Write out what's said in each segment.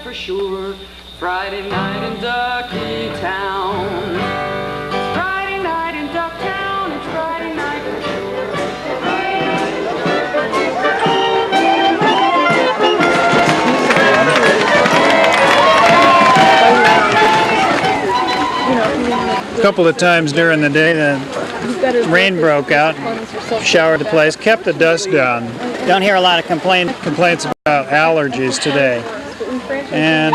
for sure. Friday night in Ducktown. It's Friday night in Ducktown. It's Friday night for sure. Friday A couple of times during the day, the rain broke out, showered the place, kept the dust down. Don't hear a lot of complaints about allergies today. And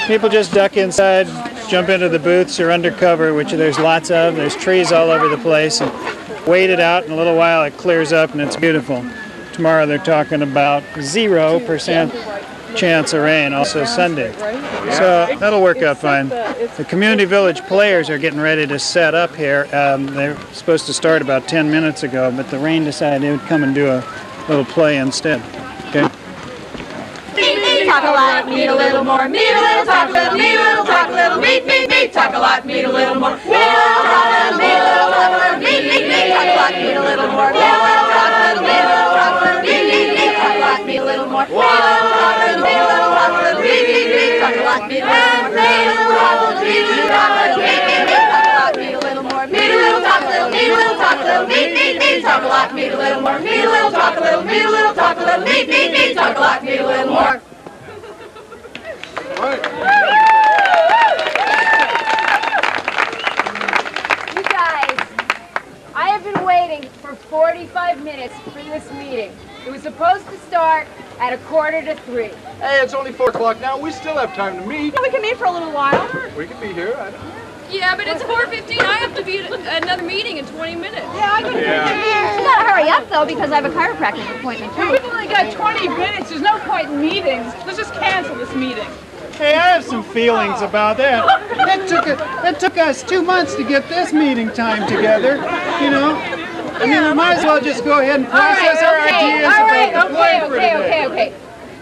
people just duck inside, jump into the booths or undercover, which there's lots of. There's trees all over the place. And wait it out, in a little while it clears up and it's beautiful. Tomorrow they're talking about 0% chance of rain, also Sunday. So that'll work out fine. The community village players are getting ready to set up here. They're supposed to start about 10 minutes ago, but the rain decided they would come and do a little play instead. Okay? Talk a lot, meet a little more, meet a little, talk a little, meet a little, talk a little, meet, talk a lot, meet a little more, meet a little, talk a little, meet a little, talk a little, meet, talk a lot, meet a little more, meet a little, talk a little, meet a little, talk a little, meet, talk a lot, meet a little more, meet a little, talk a little, meet a little, talk a little, meet, talk a lot, meet a little, meet a little, talk a little, meet a little, talk a little, meet, talk a lot, meet a little more, meet a little, talk a little, meet a little, talk a little, meet, talk a lot, meet a little more. You guys, I have been waiting for 45 minutes for this meeting. It was supposed to start at 2:45. Hey, it's only 4 o'clock now. We still have time to meet. We can meet for a little while. We could be here. I don't know. Yeah, but it's 4:15. I have to be at another meeting in 20 minutes. Yeah, I can. Yeah. You gotta hurry up though because I have a chiropractic appointment too. We've only got 20 minutes. There's no point in meetings. Let's just cancel this meeting. Hey, I have some feelings about that. That took us 2 months to get this meeting time together, you know. I mean, we might as well just go ahead and process our ideas about the play for today. Okay.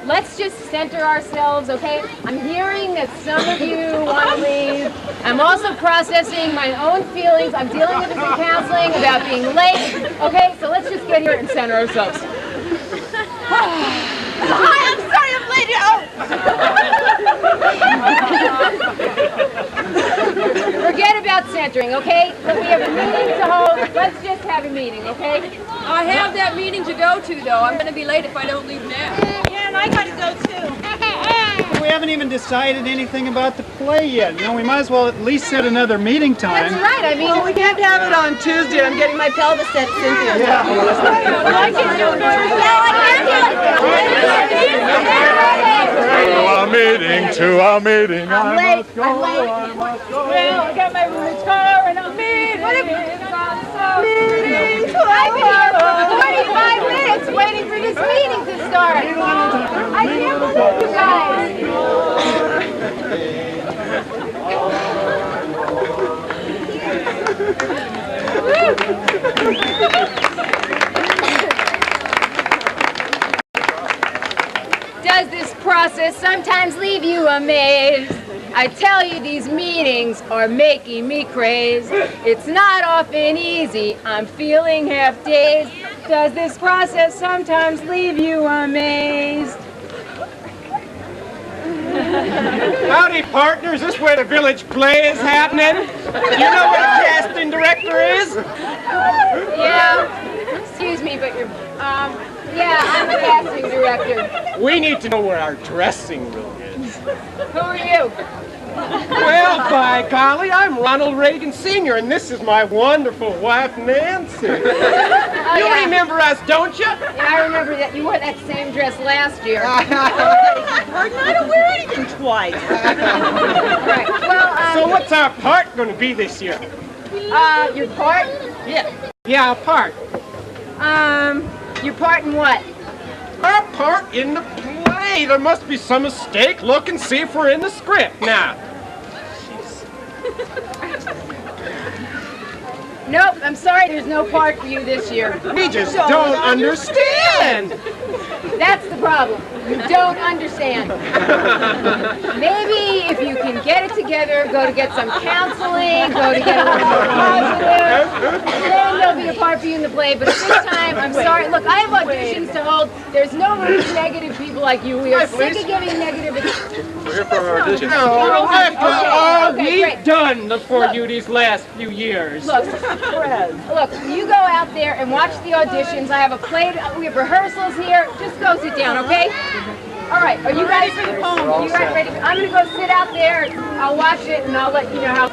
Let's just center ourselves, okay? I'm hearing that some of you want to leave. I'm also processing my own feelings. I'm dealing with some counseling about being late. Okay, so let's just get here and center ourselves. Hi, I'm sorry I'm late. Forget about centering, okay? But we have a meeting to hold. Let's just have a meeting, okay? I have that meeting to go to, though. I'm going to be late if I don't leave now. Yeah, and I gotta go too. We haven't even decided anything about the play yet. You know, we might as well at least set another meeting time. That's right. I mean, We can't have it on Tuesday. I'm getting my pelvis set, Cynthia. I can do To our meeting. I'm late. I'm late. Well, I got my guitar and I'm meeting. I've been here for 45 minutes waiting for this meeting to start. I can't believe you guys. Does this process sometimes leave you amazed? I tell you, these meetings are making me crazed. It's not often easy, I'm feeling half dazed. Does this process sometimes leave you amazed? Howdy, partners. This is where the village play is happening. You know what a casting director is? Yeah, excuse me, but you're, yeah, I'm the casting director. We need to know where our dressing room is. Who are you? Well, by golly, I'm Ronald Reagan Sr., and this is my wonderful wife, Nancy. You remember us, don't you? Yeah, I remember that you wore that same dress last year. Pardon, I don't wear anything twice. Right. Well, So what's our part going to be this year? your part? Yeah, our part. Your part in what? Our part in the play. There must be some mistake. Look and see if we're in the script now. Nope, I'm sorry, there's no part for you this year. We just don't understand. That's the problem. You don't understand. Maybe if you can get it together, go to get some counseling, go to get a little more positive, then there'll be a part for you in the play. But at this time, I'm sorry. Look, I have auditions to hold. There's no room for negative people like you. We are sick of giving negative. We're here for our audition. No, after all Okay, great. we've done for you these last few years. Look, you go out there and watch the auditions. I have a play. We have rehearsals here. Just go sit down, okay? All right. Are you guys ready for the poem? Are you guys ready? I'm going to go sit out there. I'll watch it and I'll let you know how.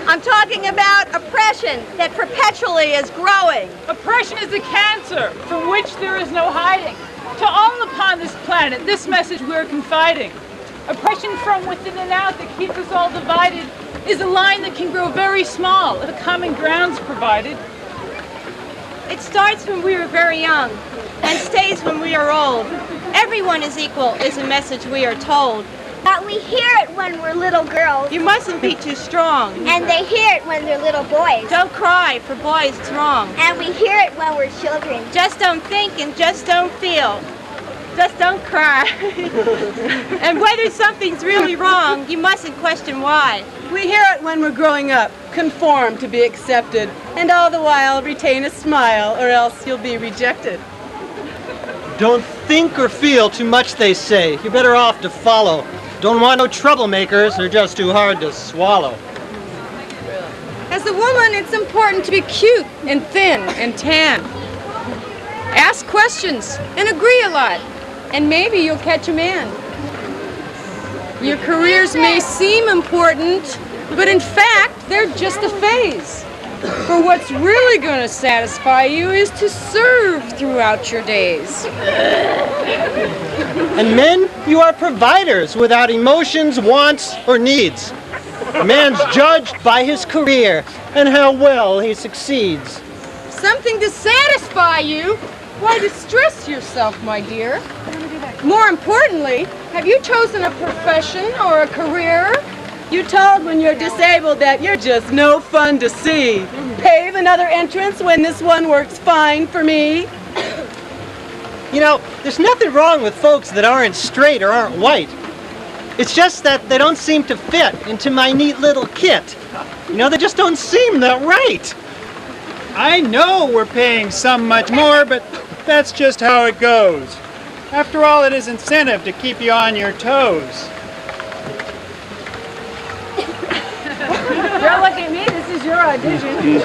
I'm talking about oppression that perpetually is growing. Oppression is a cancer from which there is no hiding. To all upon this planet, this message we're confiding. Oppression from within and out that keeps us all divided is a line that can grow very small if a common ground's provided. It starts when we are very young and stays when we are old. Everyone is equal is a message we are told. But we hear it when we're little girls. You mustn't be too strong. And they hear it when they're little boys. Don't cry, for boys it's wrong. And we hear it when we're children. Just don't think and just don't feel. Just don't cry. And whether something's really wrong, you mustn't question why. We hear it when we're growing up, conform to be accepted, and all the while retain a smile or else you'll be rejected. Don't think or feel too much, they say. You're better off to follow. Don't want no troublemakers, they're just too hard to swallow. As a woman, it's important to be cute and thin and tan. Ask questions and agree a lot, and maybe you'll catch a man. Your careers may seem important, but in fact, they're just a phase. For what's really going to satisfy you is to serve throughout your days. And men, you are providers without emotions, wants, or needs. A man's judged by his career and how well he succeeds. Something to satisfy you? Why distress yourself, my dear? More importantly, have you chosen a profession or a career? You're told when you're disabled that you're just no fun to see. Pave another entrance when this one works fine for me. You know, there's nothing wrong with folks that aren't straight or aren't white. It's just that they don't seem to fit into my neat little kit. You know, they just don't seem that right. I know we're paying some much more, but that's just how it goes. After all, it is incentive to keep you on your toes. Don't look at me. This is your audition.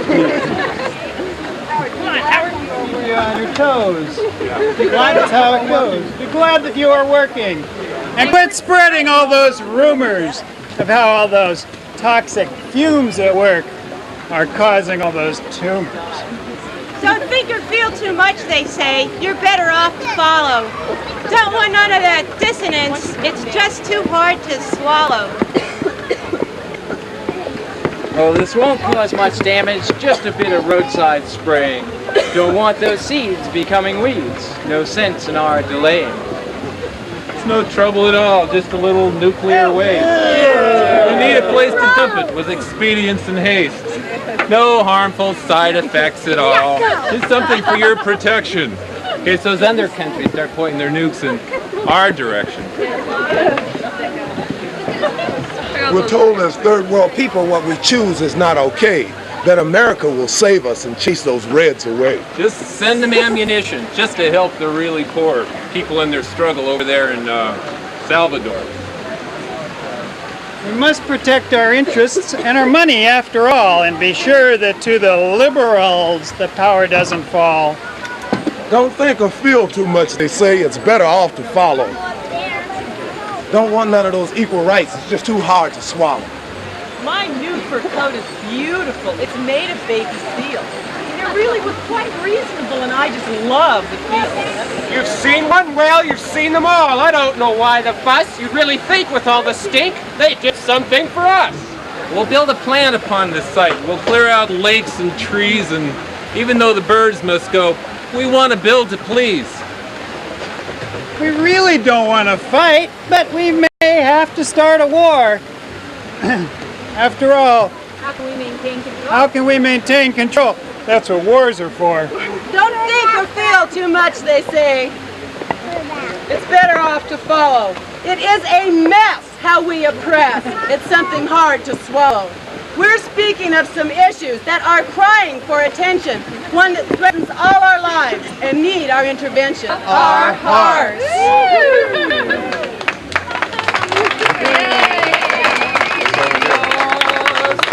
Come on, Howard. Keep you on your toes. Be glad that's how it goes. Be glad that you are working. And quit spreading all those rumors of how all those toxic fumes at work are causing all those tumors. Don't think or feel too much, they say. You're better off to follow. Don't want none of that dissonance. It's just too hard to swallow. Oh, this won't cause much damage, just a bit of roadside spraying. Don't want those seeds becoming weeds. No sense in our delaying. It's no trouble at all, just a little nuclear waste. You need a place to dump it with expedience and haste. No harmful side effects at all. Just something for your protection. In case those other countries start pointing their nukes in our direction. We're told as third world people what we choose is not okay. That America will save us and chase those Reds away. Just send them ammunition, just to help the really poor people in their struggle over there in Salvador. We must protect our interests and our money after all, and be sure that to the liberals the power doesn't fall. Don't think or feel too much, they say. It's better off to follow. Don't want none of those equal rights. It's just too hard to swallow. My new fur coat is beautiful. It's made of baby seal. It really was quite reasonable, and I just love the feel. You've seen one? Well, you've seen them all. I don't know why the fuss. You really think with all the stink, they did something for us. We'll build a plant upon this site. We'll clear out lakes and trees, and even though the birds must go, we want to build to please. We really don't want to fight, but we may have to start a war. After all, How can we maintain control? how can we maintain control? That's what wars are for. Don't think or feel too much, they say. it's better off to follow. It is a mess how we oppress. It's something hard to swallow. We're speaking of some issues that are crying for attention, one that threatens all our lives and need our intervention. Our hearts.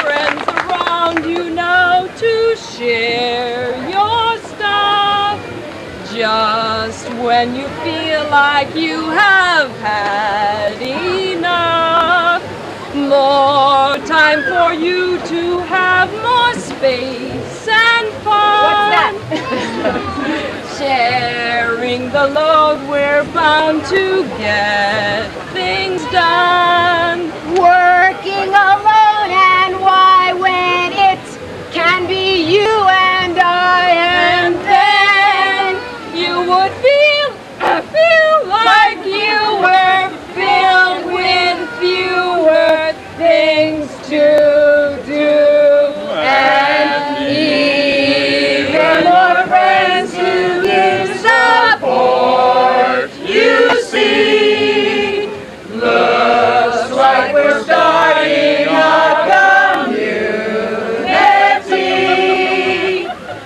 Friends around you now to share your stuff. Just when you feel like you have had enough. More time for you to have more space and fun. What's that? Sharing the load, we're bound to get things done. Working alone, and why when it can be you and I, and then you would feel like you were filled with fewer things to do, and even more friends to give support. You see, looks like we're starting a community.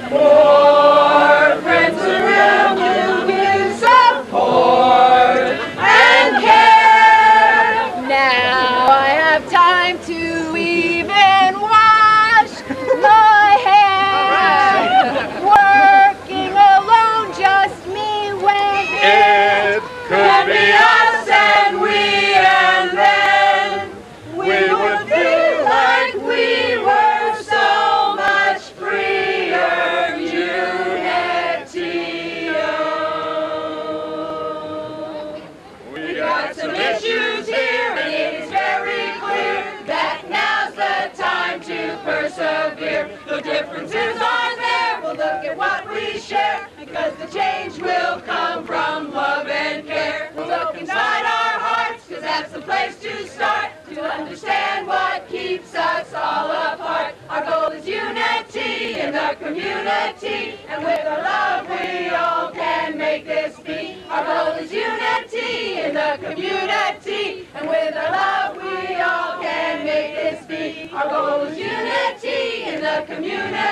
More friends around you give support and care. now I have time to even wash my hair. Working alone, just me when It could be us and we, and then we would feel like we were so much freer. Unity. We got some issues here, and it is very clear that now's the time to persevere. The differences are there, we'll look at what we share, because the change will come from love and care. We'll look inside our hearts, because that's the place to start, to understand what keeps us all apart. Our goal is unity in the community, and with our love we all can make this be. Our goal is unity in the community, and with our love we all can make this be. Our goal is unity in the community.